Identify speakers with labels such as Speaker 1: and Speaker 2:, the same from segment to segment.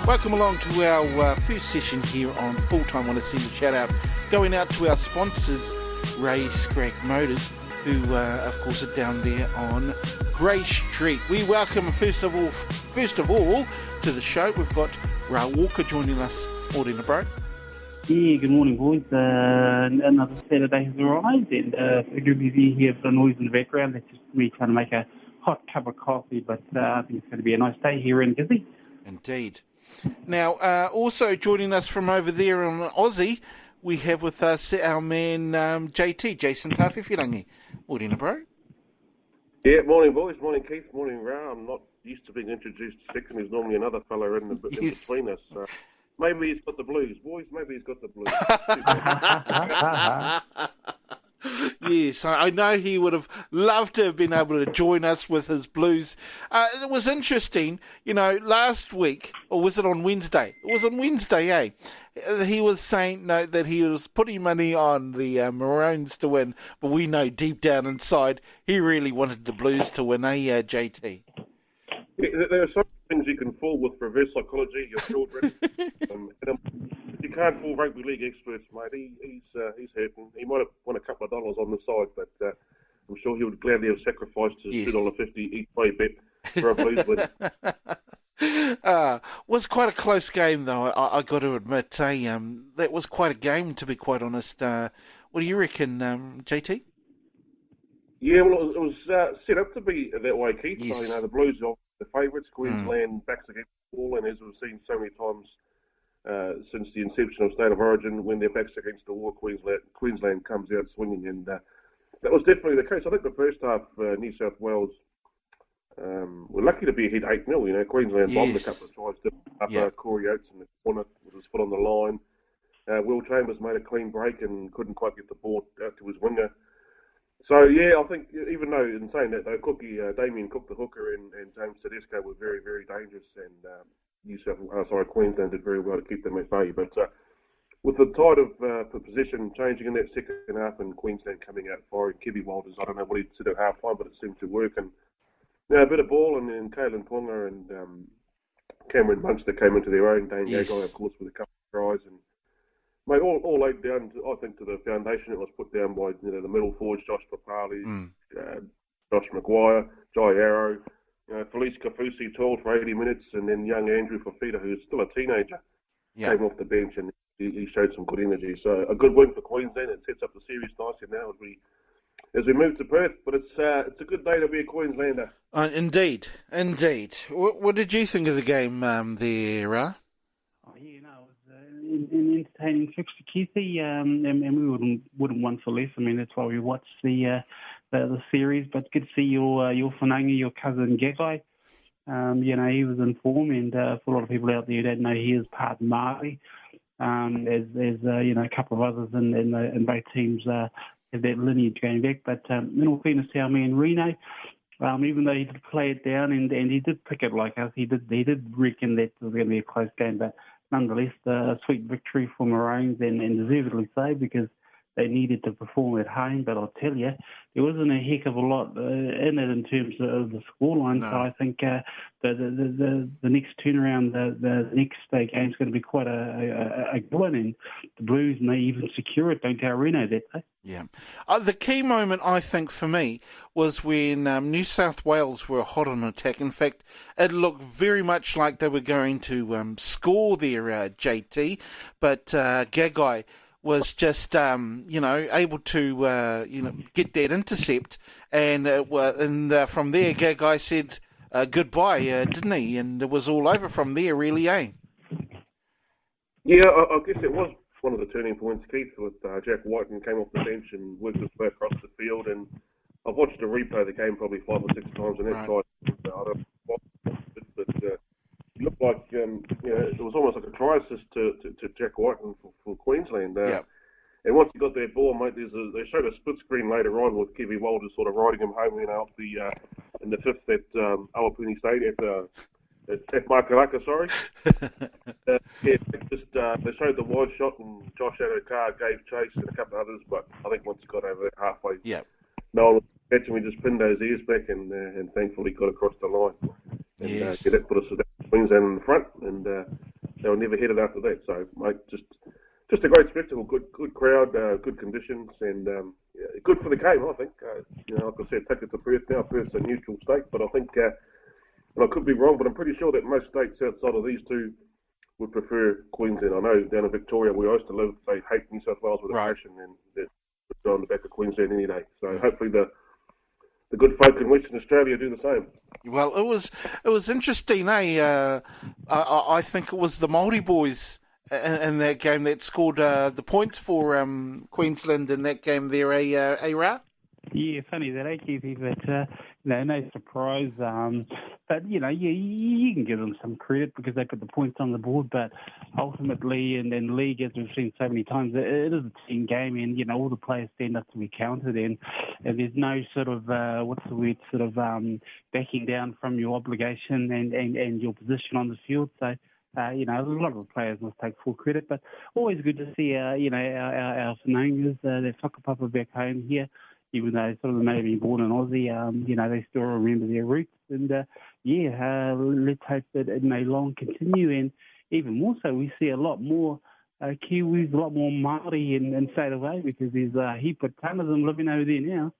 Speaker 1: Welcome along to our first session here on Full-Time. I want to send a shout out going out to our sponsors, Racetrack Motors, who of course are down there on Grey Street. We welcome first of all to the show, we've got Raa Walker joining us. Morning, bro.
Speaker 2: Yeah, good morning, boys. Another Saturday has arrived, and forgive me if you hear the noise in the background. That's just me trying to make a hot cup of coffee, but I think it's going to be a nice day here in Gisborne.
Speaker 1: Indeed. Now, also joining us from over there on Aussie, we have with us our man JT, Jason Tawhiwhirangi. Morning, bro.
Speaker 3: Yeah, morning, boys. Morning, Keith. Morning, Raa. I'm not used to being introduced second. There's normally another fella in between us. Maybe he's got the blues, boys. Maybe he's got the blues.
Speaker 1: Yes, I know he would have loved to have been able to join us with his blues. It was interesting, last week, or was it on Wednesday? It was on Wednesday, eh? He was saying that he was putting money on the Maroons to win, but we know deep down inside he really wanted the Blues to win, JT?
Speaker 3: Yeah, there are some things you can fool with reverse psychology, your children. You can't fool rugby league experts, mate. He's hurting. He might have won a couple of dollars on the side, but I'm sure he would gladly have sacrificed his $2.50 each way bet for a Blues win.
Speaker 1: Was quite a close game, though, I got to admit. That was quite a game, to be quite honest. What do you reckon, JT?
Speaker 3: Yeah, well, it was set up to be that way, Keith.
Speaker 1: Yes.
Speaker 3: So, the Blues are the favourites. Queensland backs against the wall, and as we've seen so many times since the inception of State of Origin, when their backs against the wall, Queensland comes out swinging, and that was definitely the case. I think the first half, New South Wales were lucky to be ahead 8-0. Queensland bombed a couple of tries, up Corey Oates in the corner with his foot on the line. Will Chambers made a clean break and couldn't quite get the ball out to his winger. So, yeah, I think, even though, in saying that, though, Damien Cook, the hooker, and James Tedesco were very, very dangerous, and Queensland did very well to keep them at bay. But with the tide of possession changing in that second half and Queensland coming out firing, Kevy Walters, I don't know what he said at half time, but it seemed to work. And a bit of ball, and then Kalen Ponga and Cameron Munster came into their own. Dane Gagai, of course, with a couple of tries. And mate, all laid down, I think, to the foundation that was put down by the middle forwards, Josh Papali, Josh Maguire, Jai Arrow, Felice Kafusi toiled for 80 minutes, and then young Andrew Fafita, who's still a teenager, came off the bench and he showed some good energy. So a good win for Queensland. It sets up the series nicely now as we move to Perth. But it's a good day to be a Queenslander.
Speaker 1: Indeed. What did you think of the game there, Raa?
Speaker 2: An entertaining fixture, Keithy, and we wouldn't want for less. I mean, that's why we watched the series. But good to see your whananga, your cousin Gagai. He was in form, and for a lot of people out there who don't know, he is part Māori. As a couple of others in both teams have that lineage going back. But in all fairness to our man Reno, even though he did play it down and he did pick it like us, he did reckon that it was going to be a close game, but nonetheless, a sweet victory for Maroons, and deservedly so, because they needed to perform at home. But I'll tell you, there wasn't a heck of a lot in it in terms of the scoreline. No. So I think the next turnaround, the next game is going to be quite a good one, and the Blues may even secure it. Don't tell Reno that, though.
Speaker 1: Yeah. The key moment, I think, for me, was when New South Wales were hot on attack. In fact, it looked very much like they were going to score there, JT, but Gagai was just, able to, get that intercept, and from there, Gagai said goodbye, didn't he? And it was all over from there, really, eh?
Speaker 3: Yeah, I guess it was one of the turning points, Keith, with Jack Whiten came off the bench and worked his way across the field. And I've watched a replay of the game probably 5 or 6 times, and that try, I don't know, but it looked like it was almost like a try assist to Jack Whiten for Queensland. And once he got that ball, mate, they showed a split screen later on with Kevy Walters sort of riding him home, up in the fifth at Awapuni Stadium. At Makaraka, sorry. They showed the wide shot, and Josh Adokar gave chase and a couple of others, but I think once he got over that halfway, no one was catching. We just pinned those ears back and thankfully got across the line. And that put us at Queensland in the front, and they were never headed after that. So, mate, just a great spectacle, good crowd, good conditions, and good for the game, I think. Like I said, take it to Perth now. Perth's a neutral state, but I think, and I could be wrong, but I'm pretty sure that most states outside of these two would prefer Queensland. I know down in Victoria, where I used to live, they hate New South Wales with a passion, and they're on the back of Queensland any day. So hopefully the good folk in Western Australia do the same.
Speaker 1: Well, it was interesting, eh? I think it was the Māori boys in that game that scored the points for Queensland in that game there, Raa?
Speaker 2: Yeah, funny that, Keithy, but no surprise. But you can give them some credit because they put the points on the board. But ultimately, in the league, as we've seen so many times, it is a team game, and all the players stand up to be counted, and there's no sort of backing down from your obligation and your position on the field. So. A lot of the players must take full credit, but always good to see our Whanangas, their whakapapa back home here, even though sort of maybe born in Aussie, they still remember their roots. And let's hope that it may long continue. And even more so, we see a lot more Kiwis, a lot more Māori in State of A because there's a heap of ton of them living over there now.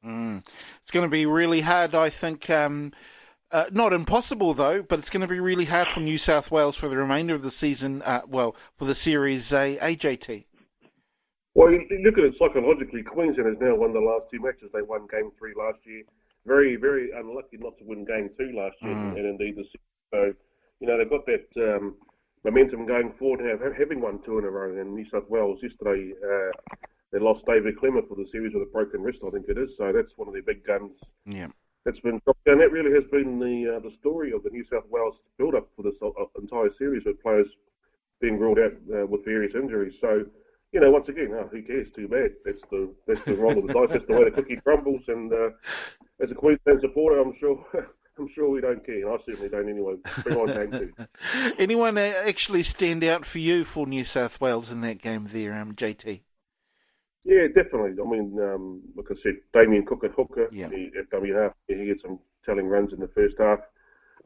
Speaker 1: It's going to be really hard, I think. Not impossible, though, but it's going to be really hard for New South Wales for the remainder of the season, for the Series A, AJT.
Speaker 3: Well, you look at it psychologically, Queensland has now won the last two matches. They won Game 3 last year. Very, very unlucky not to win Game 2 last year, and indeed the season. So, they've got that momentum going forward, having won 2 in a row. And New South Wales yesterday, they lost David Clemmer for the series with a broken wrist, I think it is. So that's one of their big guns.
Speaker 1: Yeah.
Speaker 3: That's been dropped down. That really has been the story of the New South Wales build-up for this entire series, with players being ruled out with various injuries. So, once again, who cares? Too bad. That's the roll of the dice. That's the way the cookie crumbles. And as a Queensland supporter, I'm sure we don't care. I certainly don't anyway. Bring on Game 2.
Speaker 1: Anyone actually stand out for you for New South Wales in that game there, JT?
Speaker 3: Yeah, definitely. I mean, like I said, Damien Cook at hooker.
Speaker 1: Yeah.
Speaker 3: At dummy half, he had some telling runs in the first half.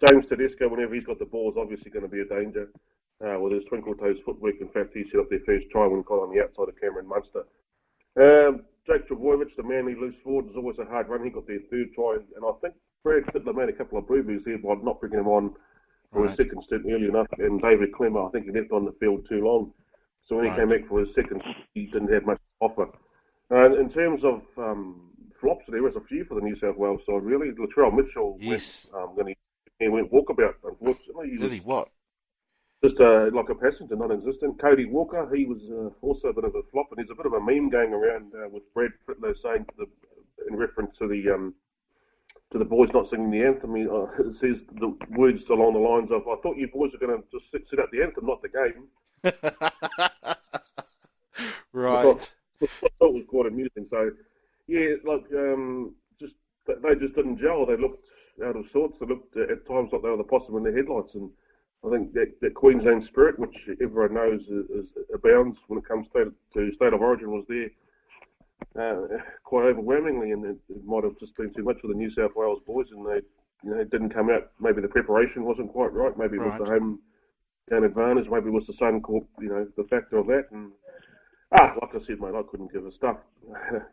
Speaker 3: James Tedesco, whenever he's got the ball, is obviously going to be a danger with his twinkle toes footwork. In fact, he set up their first try when caught on the outside of Cameron Munster. Jake Trebojevic, the manly loose forward, is always a hard run. He got their third try, and I think Brad Fittler made a couple of boo-boos there by not bringing him on for his second stint early enough. And David Clemmer, I think he left on the field too long. So when he came back for his second, he didn't have much to offer. In terms of flops, there was a few for the New South Wales side, really. Latrell Mitchell went walkabout, unfortunately.
Speaker 1: Did he what?
Speaker 3: Just like a passenger, non-existent. Cody Walker, he was also a bit of a flop, and there's a bit of a meme going around with Brad Fittler saying in reference to the boys not singing the anthem. It says the words along the lines of, "I thought you boys were going to just sit out the anthem, not the game."
Speaker 1: Right.
Speaker 3: I thought it was quite amusing. So, yeah, they just didn't gel. They looked out of sorts. They looked at times like they were the possum in the headlights. And I think that Queensland spirit, which everyone knows abounds when it comes to State of Origin, was there quite overwhelmingly. And it might have just been too much for the New South Wales boys, and they didn't come out. Maybe the preparation wasn't quite right. Maybe it was the home down advantage. Maybe it was the Suncorp, the factor of that. And like I said, mate, I couldn't give a stuff.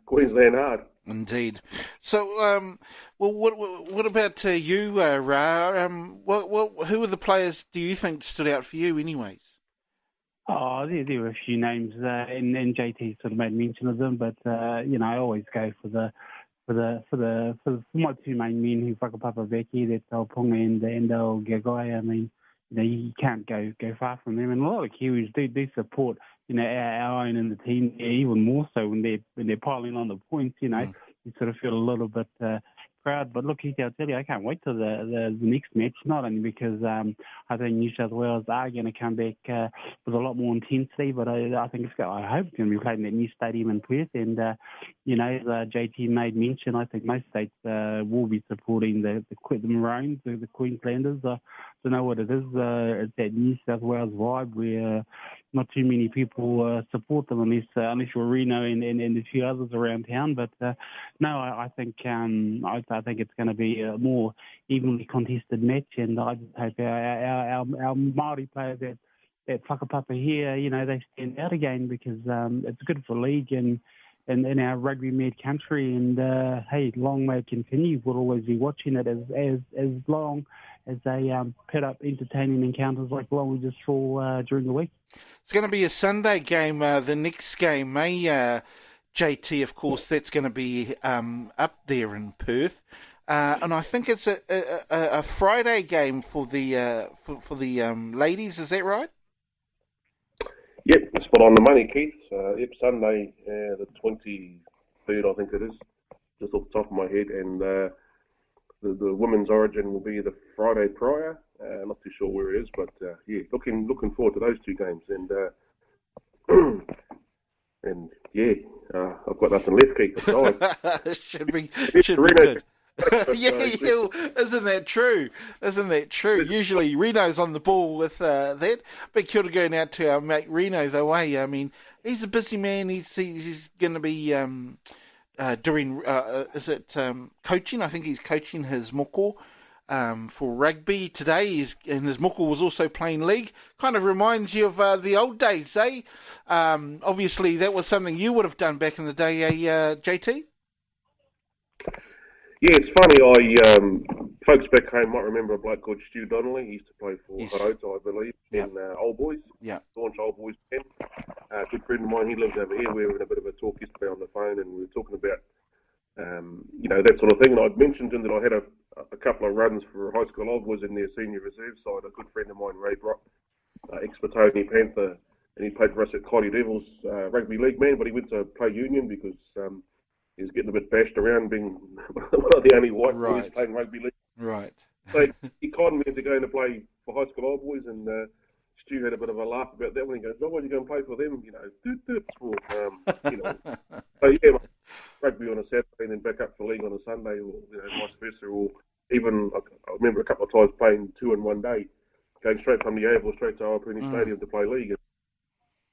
Speaker 3: Queensland hard.
Speaker 1: Indeed. So, what about you, Raa? Who are the players do you think stood out for you, anyways?
Speaker 2: Oh, there were a few names, and JT sort of made mention of them, but I always go for my two main men who whakapapa veki, that's Tauponga and Gagai. I mean, you can't go far from them, and a lot of Kiwis do support our own in the team, even more so when they're piling on the points. You sort of feel a little bit proud. But look, I'll tell you, I can't wait till the next match. Not only because I think New South Wales are going to come back with a lot more intensity, but I hope it's going to be played in that new stadium in Perth. And as JT made mention, I think most states will be supporting the Maroons, the Queenslanders. I don't know what it is. It's that New South Wales vibe where not too many people support them unless you're Reno and a few others around town. But no, I think I think it's going to be a more evenly contested match, and I just hope our Māori players that that whakapapa here, they stand out again because it's good for league and in our rugby mad country. And hey, long may it continue. We'll always be watching it as long as they put up entertaining encounters like the one we just saw during the week.
Speaker 1: It's going to be a Sunday game, the next game, JT, of course, that's going to be up there in Perth. And I think it's a Friday game for the ladies, is that right?
Speaker 3: Yep, spot on the money, Keith. Sunday, the 23rd, I think it is, just off the top of my head. And the women's origin will be the Friday prior. Not too sure where it is, but looking forward to those two games. And I've got nothing left, Keith.
Speaker 1: should be good. Isn't that true? Usually Reno's on the ball with that. Big kia ora going out to our mate Reno, though, I mean, he's a busy man. He's going to be doing, coaching? I think he's coaching his moko for rugby today. And his moko was also playing league. Kind of reminds you of the old days, eh? Obviously, that was something you would have done back in the day, JT?
Speaker 3: Yeah, it's funny. Folks back home might remember a bloke called Stu Donnelly. He used to play for Harota, I believe, in Old Boys. Yeah. Launch Old Boys 10. Good friend of mine, he lives over here. We were in a bit of a talk yesterday on the phone, and we were talking about, that sort of thing. And I'd mentioned him that I had a couple of runs for high school Old Boys in their senior reserve side. A good friend of mine, Ray Brock, ex-Petone Panther, and he played for us at Clyde Devils, rugby league man, but he went to play union because he was getting a bit bashed around being one of the only white boys playing rugby league. Right. So he conned me into going to play for high school Old Boys, and Stu had a bit of a laugh about that when he goes, "Oh, why are you going to play for them?" So rugby on a Saturday and then back up for league on a Sunday, or vice versa. Or even I remember a couple of times playing 2 in one day, going straight from the Oval straight to Aotearoa Stadium to play league.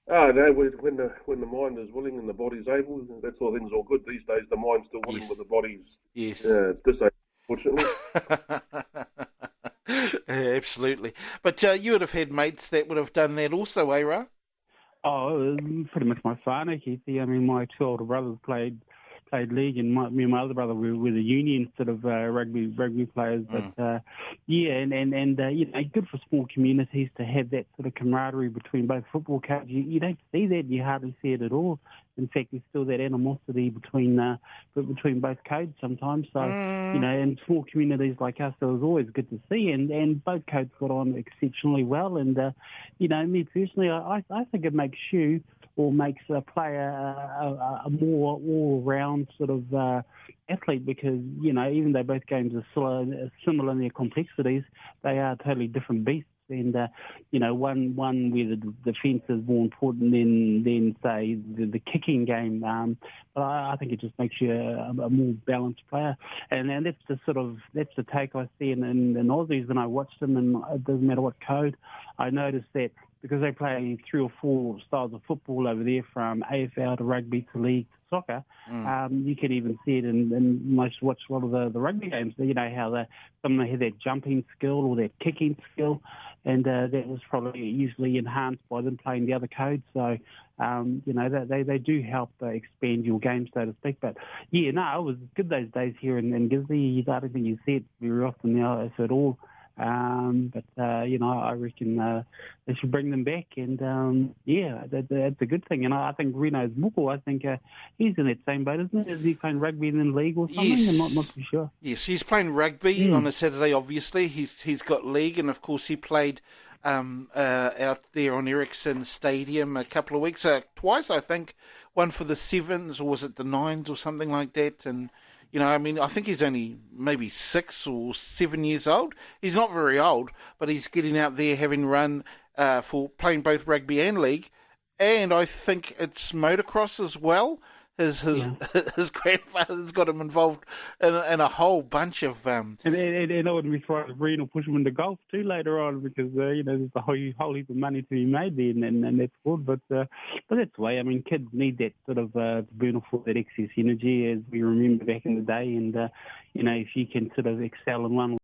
Speaker 3: No, when the mind is willing and the body's able, that's all things all good these days. The mind's still willing, but the body's disabled, unfortunately.
Speaker 1: Absolutely. But you would have had mates that would have done that also, eh, Raa?
Speaker 2: Oh, it was pretty much my whānau, Keithy. I mean, my two older brothers played league, and me and my other brother were the union sort of rugby players. But good for small communities to have that sort of camaraderie between both football coaches. You don't see that; you hardly see it at all. In fact, there's still that animosity between both codes sometimes. So in small communities like us, it was always good to see, and both codes got on exceptionally well. And me personally, I think it makes you, or makes a player a more all-round sort of athlete, because, even though both games are similar in their complexities, they are totally different beasts. And, one where the defence is more important than say, the kicking game. But I think it just makes you a more balanced player. And that's the take I see in Aussies when I watch them, and it doesn't matter what code. I notice that because they play 3 or 4 styles of football over there, from AFL to rugby to league to soccer, you can even see it in watch a lot of the rugby games. How some of them have that jumping skill or that kicking skill, and that was probably usually enhanced by them playing the other codes. So, they do help expand your game, so to speak. But, it was good those days here in Gisborne. I don't think you see it very often now, if at all. I reckon they should bring them back, and that's a good thing. And I think Reno's moko, I think he's in that same boat, isn't he? Is he playing rugby and then league or something?
Speaker 1: Yes.
Speaker 2: I'm not too sure.
Speaker 1: Yes, he's playing rugby on a Saturday. Obviously, he's got league, and of course he played out there on Ericsson Stadium a couple of weeks, twice I think. One for the Sevens, or was it the Nines, or something like that, and. I think he's only maybe 6 or 7 years old. He's not very old, but he's getting out there, having run for playing both rugby and league. And I think it's motocross as well. His grandfather's got him involved in a whole bunch of... And
Speaker 2: I wouldn't be surprised if Reno push him into golf too later on, because, there's a whole heap of money to be made there, and that's good. But that's the way. I mean, kids need that sort of burn off that excess energy, as we remember back in the day. And, if you can sort of excel in one